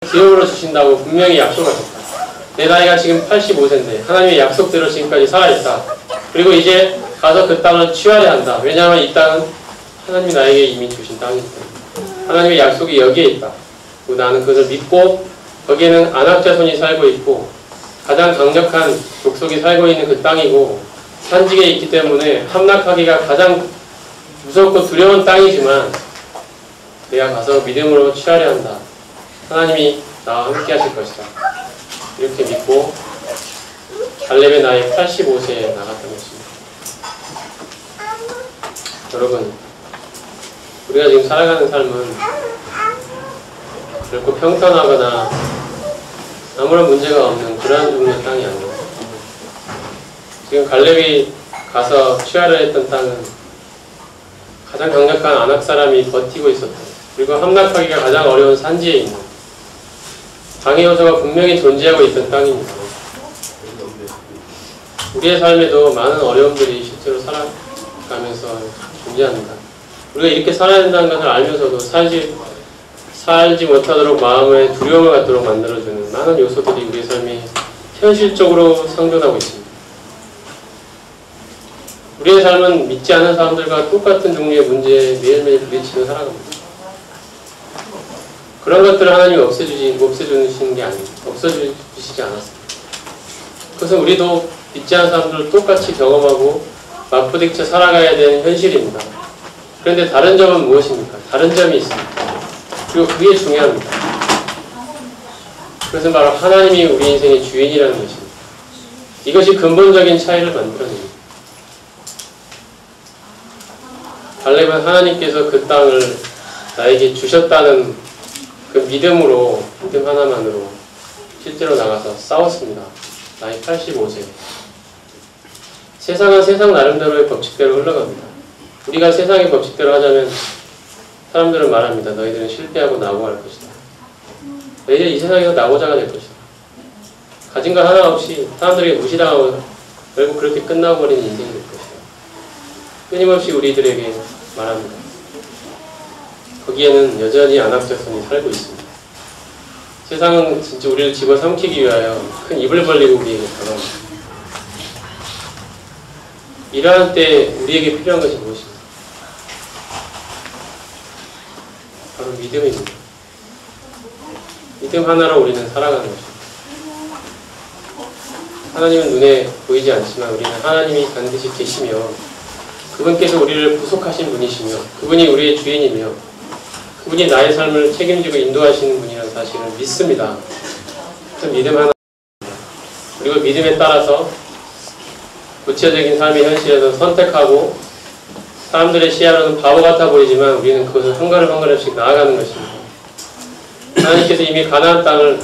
기업으로 주신다고 분명히 약속하셨다. 내 나이가 지금 85세인데 하나님의 약속대로 지금까지 살아있다. 그리고 이제 가서 그 땅을 취하려 한다. 왜냐하면 이 땅은 하나님이 나에게 이미 주신 땅이기 때문에 하나님의 약속이 여기에 있다. 그리고 나는 그것을 믿고 거기에는 안악자손이 살고 있고 가장 강력한 족속이 살고 있는 그 땅이고 산지에 있기 때문에 함락하기가 가장 무섭고 두려운 땅이지만 내가 가서 믿음으로 취하려 한다. 하나님이 나와 함께 하실 것이다. 이렇게 믿고 갈렙의 나이 85세에 나갔던 것입니다. 여러분, 우리가 지금 살아가는 삶은 결코 평탄하거나 아무런 문제가 없는 그러한 종류의 땅이 아닙니다. 지금 갈렙이 가서 취하려 했던 땅은 가장 강력한 아낙 사람이 버티고 있었다. 그리고 함락하기가 가장 어려운 산지에 있는 방해 요소가 분명히 존재하고 있던 땅입니다. 우리의 삶에도 많은 어려움들이 실제로 살아가면서 존재합니다. 우리가 이렇게 살아야 된다는 것을 알면서도 살지 못하도록 마음에 두려움을 갖도록 만들어주는 많은 요소들이 우리의 삶에 현실적으로 상존하고 있습니다. 우리의 삶은 믿지 않은 사람들과 똑같은 종류의 문제에 매일매일 부딪히며 살아갑니다. 그런 것들을 하나님이 없애주시는 게 아닙니다. 없애주시지 않았습니다. 그것은 우리도 믿지 않은 사람들을 똑같이 경험하고 맞부딪혀 살아가야 되는 현실입니다. 그런데 다른 점은 무엇입니까? 다른 점이 있습니다. 그리고 그게 중요합니다. 그것은 바로 하나님이 우리 인생의 주인이라는 것입니다. 이것이 근본적인 차이를 만들어냅니다. 갈렙은 하나님께서 그 땅을 나에게 주셨다는 그 믿음 하나만으로 실제로 나가서 싸웠습니다. 나이 85세. 세상은 세상 나름대로의 법칙대로 흘러갑니다. 우리가 세상의 법칙대로 하자면 사람들은 말합니다. 너희들은 실패하고 낙오할 것이다. 너희들 이 세상에서 낙오자가 될 것이다. 가진 것 하나 없이 사람들에게 무시당하고 결국 그렇게 끝나고 버리는 인생이 될 것이다. 끊임없이 우리들에게 말합니다. 거기에는 여전히 안악자손이 살고 있습니다. 세상은 진짜 우리를 집어삼키기 위하여 큰 입을 벌리고 우리에게 다가옵니다. 이러한 때 우리에게 필요한 것이 무엇입니까? 바로 믿음입니다. 믿음 하나로 우리는 살아가는 것입니다. 하나님은 눈에 보이지 않지만 우리는 하나님이 반드시 계시며 그분께서 우리를 구속하신 분이시며 그분이 우리의 주인이며 그분이 나의 삶을 책임지고 인도하시는 분이라는 사실을 믿습니다. 그 믿음 하나, 그리고 믿음에 따라서 구체적인 삶의 현실에서 선택하고 사람들의 시야로는 바보 같아 보이지만 우리는 그것을 한 걸음 한 걸음씩 나아가는 것입니다. 하나님께서 이미 가나안 땅을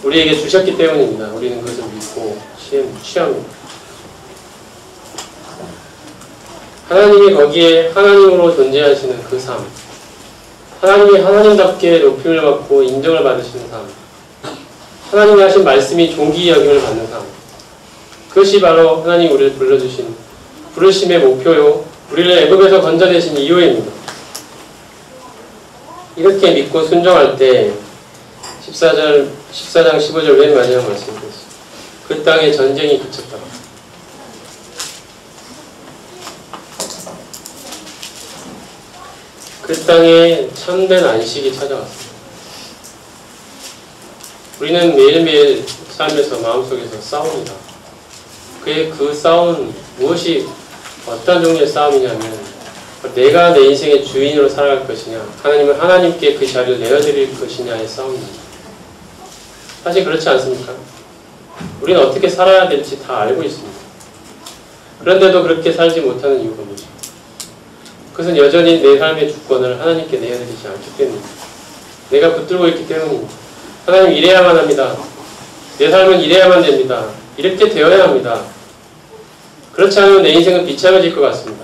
우리에게 주셨기 때문입니다. 우리는 그것을 믿고 취합니다. 하나님이 거기에 하나님으로 존재하시는 그 삶, 하나님이 하나님답게 높임을 받고 인정을 받으시는 삶, 하나님이 하신 말씀이 존귀 여김을 받는 삶, 그것이 바로 하나님 우리를 불러주신 부르심의 목표요, 우리를 애굽에서 건져내신 이유입니다. 이렇게 믿고 순종할 때 14장 15절 맨 마지막 말씀이었습니다. 그 땅에 전쟁이 그쳤다. 그 땅에 참된 안식이 찾아왔습니다. 우리는 매일매일 삶에서 마음속에서 싸웁니다. 그 싸움은 무엇이 어떤 종류의 싸움이냐면 내가 내 인생의 주인으로 살아갈 것이냐 하나님은 하나님께 그 자리를 내어드릴 것이냐의 싸움입니다. 사실 그렇지 않습니까? 우리는 어떻게 살아야 될지 다 알고 있습니다. 그런데도 그렇게 살지 못하는 이유가 뭐죠? 그것은 여전히 내 삶의 주권을 하나님께 내어드리지 않기 때문입니다. 내가 붙들고 있기 때문입니다. 하나님 이래야만 합니다. 내 삶은 이래야만 됩니다. 이렇게 되어야 합니다. 그렇지 않으면 내 인생은 비참해질 것 같습니다.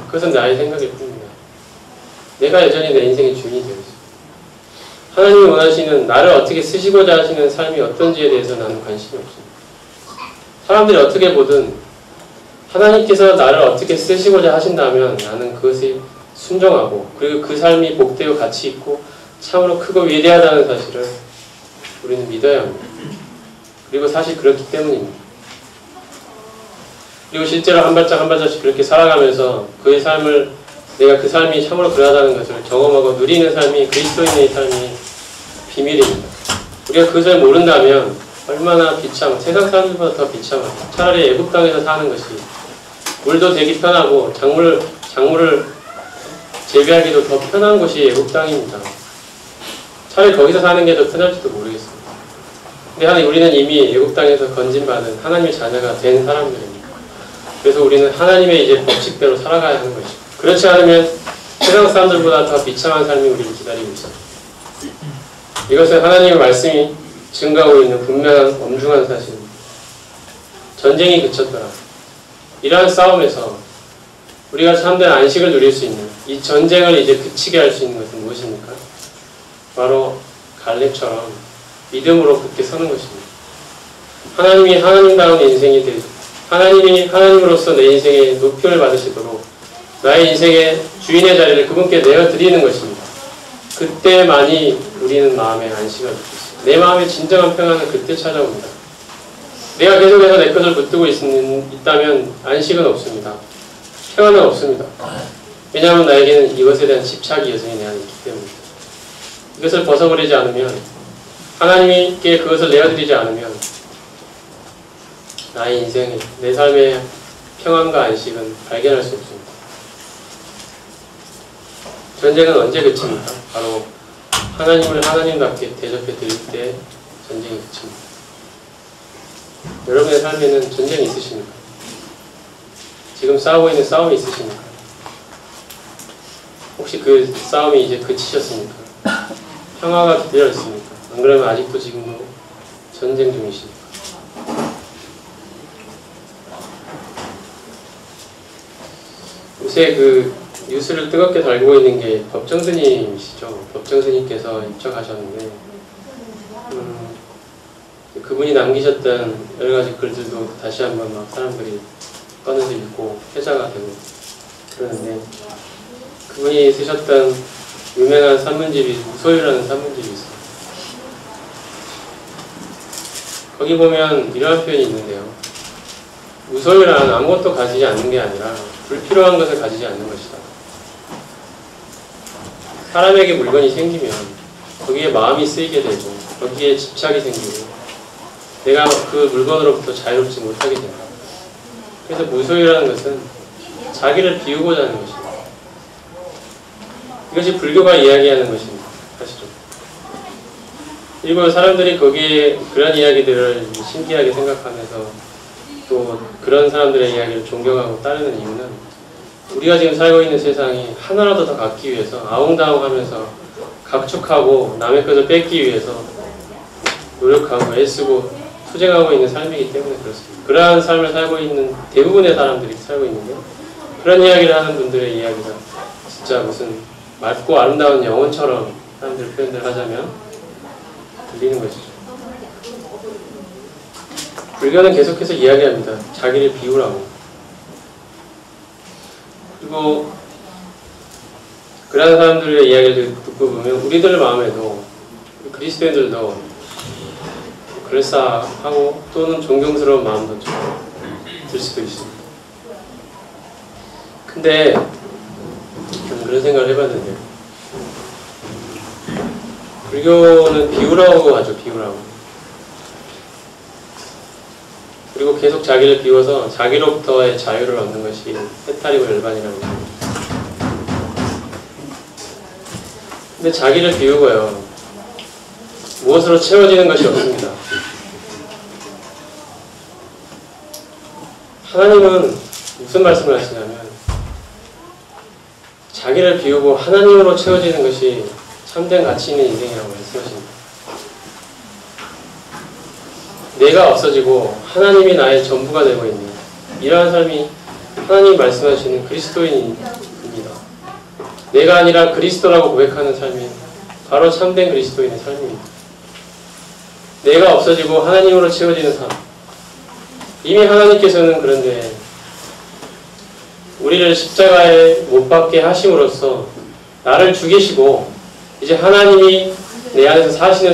그것은 나의 생각일 뿐입니다. 내가 여전히 내 인생의 주인이 되어 있습니다. 하나님이 원하시는 나를 어떻게 쓰시고자 하시는 삶이 어떤지에 대해서 나는 관심이 없습니다. 사람들이 어떻게 보든 하나님께서 나를 어떻게 쓰시고자 하신다면 나는 그것에 순종하고 그리고 그 삶이 복되고 가치 있고 참으로 크고 위대하다는 사실을 우리는 믿어야 합니다. 그리고 사실 그렇기 때문입니다. 그리고 실제로 한 발짝 한 발짝씩 그렇게 살아가면서 그의 삶을, 내가 그 삶이 참으로 그러하다는 것을 경험하고 누리는 삶이 그리스도인의 삶이 비밀입니다. 우리가 그것을 모른다면 얼마나 세상 사람들보다 더 비참하죠. 차라리 애국 땅에서 사는 것이 물도 되게 편하고 작물을 재배하기도 더 편한 곳이 애국 땅입니다. 차라리 거기서 사는 게 더 편할지도 모르겠습니다. 근데 우리는 이미 애국 땅에서 건진받은 하나님의 자녀가 된 사람들입니다. 그래서 우리는 하나님의 이제 법칙대로 살아가야 하는 것이죠. 그렇지 않으면 세상 사람들보다 더 비참한 삶이 우리를 기다리고 있습니다. 이것은 하나님의 말씀이 증가하고 있는 분명한 엄중한 사실입니다. 전쟁이 그쳤더라. 이러한 싸움에서 우리가 참된 안식을 누릴 수 있는, 이 전쟁을 이제 그치게 할 수 있는 것은 무엇입니까? 바로 갈렙처럼 믿음으로 굳게 서는 것입니다. 하나님이 하나님다운 인생이 되고 하나님이 하나님으로서 내 인생에 높임을 받으시도록 나의 인생의 주인의 자리를 그분께 내어드리는 것입니다. 그때만이 우리는 마음의 안식을 얻을 수 있습니다. 내 마음의 진정한 평안은 그때 찾아옵니다. 내가 계속해서 내 것을 붙들고 있다면 안식은 없습니다. 평안은 없습니다. 왜냐하면 나에게는 이것에 대한 집착이 여전히 내 안에 있기 때문입니다. 이것을 벗어버리지 않으면, 하나님께 그것을 내어드리지 않으면 나의 인생에, 내 삶의 평안과 안식은 발견할 수 없습니다. 전쟁은 언제 그칩니까? 바로 하나님을 하나님답게 대접해 드릴 때 전쟁이 그칩니다. 여러분의 삶에는 전쟁이 있으십니까? 지금 싸우고 있는 싸움이 있으십니까? 혹시 그 싸움이 이제 그치셨습니까? 평화가 기다려 있습니까? 안 그러면 아직도 지금도 전쟁 중이십니까? 요새 그 뉴스를 뜨겁게 달고 있는 게 법정 스님이시죠. 법정 스님께서 입적하셨는데 그분이 남기셨던 여러 가지 글들도 다시 한번 막 사람들이 꺼내서 읽고 회자가 되고 그러는데, 그분이 쓰셨던 유명한 산문집이 무소유라는 산문집이 있어요. 거기 보면 이러한 표현이 있는데요. 무소유란 아무것도 가지지 않는 게 아니라 불필요한 것을 가지지 않는 것이다. 사람에게 물건이 생기면 거기에 마음이 쓰이게 되고 거기에 집착이 생기고 내가 그 물건으로부터 자유롭지 못하게 된다. 그래서 무소유라는 것은 자기를 비우고자 하는 것입니다. 이것이 불교가 이야기하는 것입니다. 사실은. 그리고 사람들이 거기에 그런 이야기들을 신기하게 생각하면서 또 그런 사람들의 이야기를 존경하고 따르는 이유는 우리가 지금 살고 있는 세상이 하나라도 더 갖기 위해서 아웅다웅하면서 각축하고 남의 것을 뺏기 위해서 노력하고 애쓰고 투쟁하고 있는 삶이기 때문에 그렇습니다. 그러한 삶을 살고 있는 대부분의 사람들이 살고 있는데, 그런 이야기를 하는 분들의 이야기가 진짜 무슨 맑고 아름다운 영혼처럼 사람들 표현을 하자면 들리는 것이죠. 불교는 계속해서 이야기합니다. 자기를 비우라고. 그리고 그런 사람들의 이야기를 듣고 보면 우리들 마음에도, 그리스도인들도 그럴싸하고 또는 존경스러운 마음도 좀 들 수도 있습니다. 근데 저는 그런 생각을 해봤는데요. 불교는 비우라고 하죠. 비우라고. 그리고 계속 자기를 비워서 자기로부터의 자유를 얻는 것이 해탈이고 열반이라고 합니다. 근데 자기를 비우고요, 무엇으로 채워지는 것이 없습니다. 하나님은 무슨 말씀을 하시냐면 자기를 비우고 하나님으로 채워지는 것이 참된 가치 있는 인생이라고 말씀하십니다. 내가 없어지고 하나님이 나의 전부가 되고 있는 이러한 삶이 하나님이 말씀하시는 그리스도인입니다. 내가 아니라 그리스도라고 고백하는 삶이 바로 참된 그리스도인의 삶입니다. 내가 없어지고 하나님으로 채워지는 삶. 이미 하나님께서는 그런데 우리를 십자가에 못 박게 하심으로써 나를 죽이시고 이제 하나님이 내 안에서 사시는